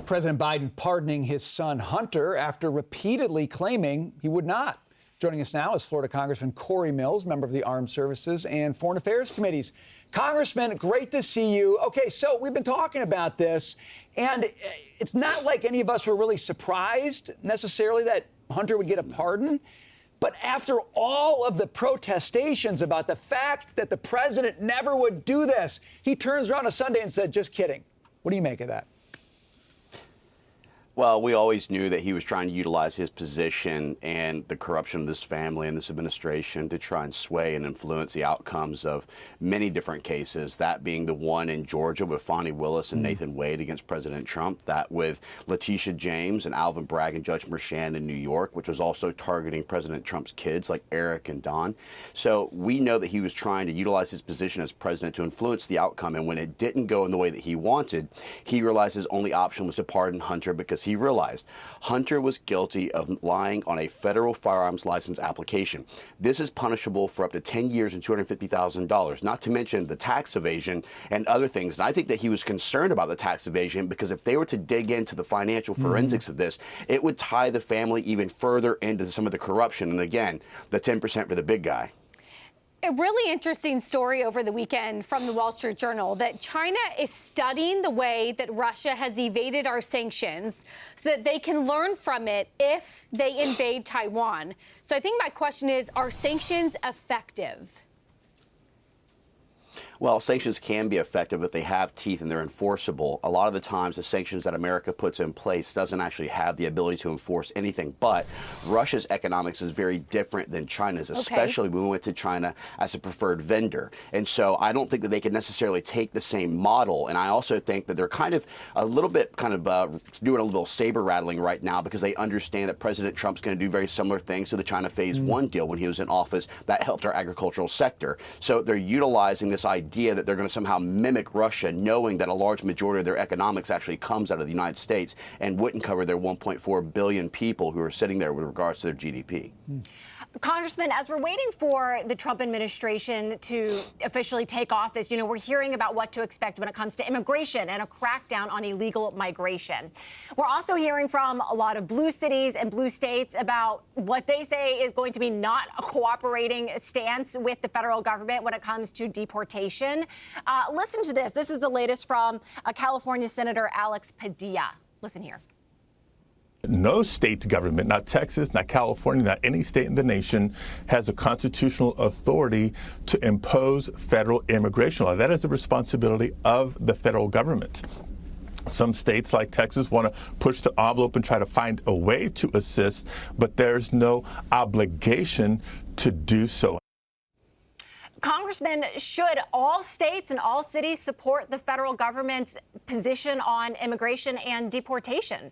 President Biden pardoning his son Hunter after repeatedly claiming he would not. Joining us now is Florida Congressman Cory Mills, member of the Armed Services and Foreign Affairs Committees. Congressman, great to see you. Okay, so we've been talking about this, and it's not like any of us were really surprised necessarily that Hunter would get a pardon. But after all of the protestations about the fact that the president never would do this, he turns around on Sunday and said, just kidding. What do you make of that? Well, we always knew that he was trying to utilize his position and the corruption of this family and this administration to try and sway and influence the outcomes of many different cases, that being the one in Georgia with Fonnie Willis and Nathan Wade against President Trump, that with Letitia James and Alvin Bragg and Judge Merchan in New York, which was also targeting President Trump's kids like Eric and Don. So we know that he was trying to utilize his position as president to influence the outcome. And when it didn't go in the way that he wanted, he realized his only option was to pardon Hunter because he realized Hunter was guilty of lying on a federal firearms license application. This is punishable for up to 10 years and $250,000, not to mention the tax evasion and other things. And I think that he was concerned about the tax evasion because if they were to dig into the financial forensics of this, it would tie the family even further into some of the corruption. And again, the 10% for the big guy. A really interesting story over the weekend from the Wall Street Journal that China is studying the way that Russia has evaded our sanctions so that they can learn from it if they invade Taiwan. So I think my question is, are sanctions effective? Well, sanctions can be effective if they have teeth and they're enforceable. A lot of the times, the sanctions that America puts in place doesn't actually have the ability to enforce anything. But Russia's economics is very different than China's, especially when we went to China as a preferred vendor. And so I don't think that they could necessarily take the same model. And I also think that they're kind of a little bit doing a little saber rattling right now because they understand that President Trump's going to do very similar things to the China Phase 1 deal when he was in office that helped our agricultural sector. So they're utilizing this idea that they're going to somehow mimic Russia, knowing that a large majority of their economics actually comes out of the United States and wouldn't cover their 1.4 billion people who are sitting there with regards to their GDP. Congressman, as we're waiting for the Trump administration to officially take office, we're hearing about what to expect when it comes to immigration and a crackdown on illegal migration. We're also hearing from a lot of blue cities and blue states about what they say is going to be not a cooperating stance with the federal government when it comes to deportation. Listen to this. This is the latest from California Senator Alex Padilla. Listen here. No state government, not Texas, not California, not any state in the nation, has a constitutional authority to impose federal immigration law. That is the responsibility of the federal government. Some states like Texas want to push the envelope and try to find a way to assist, but there's no obligation to do so. Congressman, should all states and all cities support the federal government's position on immigration and deportation?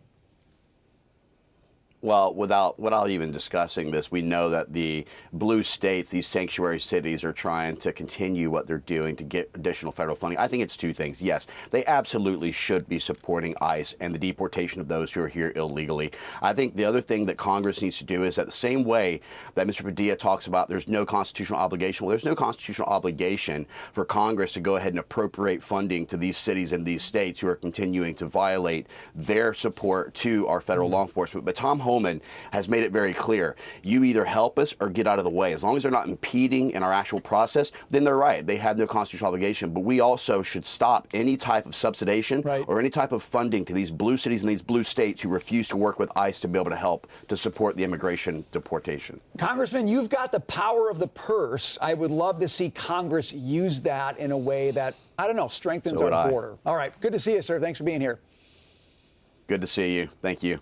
Well, without even discussing this, we know that the blue states, these sanctuary cities, are trying to continue what they're doing to get additional federal funding. I think it's two things. Yes, they absolutely should be supporting ICE and the deportation of those who are here illegally. I think the other thing that Congress needs to do is that the same way that Mr. Padilla talks about there's no constitutional obligation. Well, there's no constitutional obligation for Congress to go ahead and appropriate funding to these cities and these states who are continuing to violate their support to our federal law enforcement. But Tom Homan has made it very clear. You either help us or get out of the way. As long as they're not impeding in our actual process, then they're right. They have no constitutional obligation. But we also should stop any type of subsidization or any type of funding to these blue cities and these blue states who refuse to work with ICE to be able to help to support the immigration deportation. Congressman, you've got the power of the purse. I would love to see Congress use that in a way that, I don't know, strengthens our border. All right. Good to see you, sir. Thanks for being here. Good to see you. Thank you.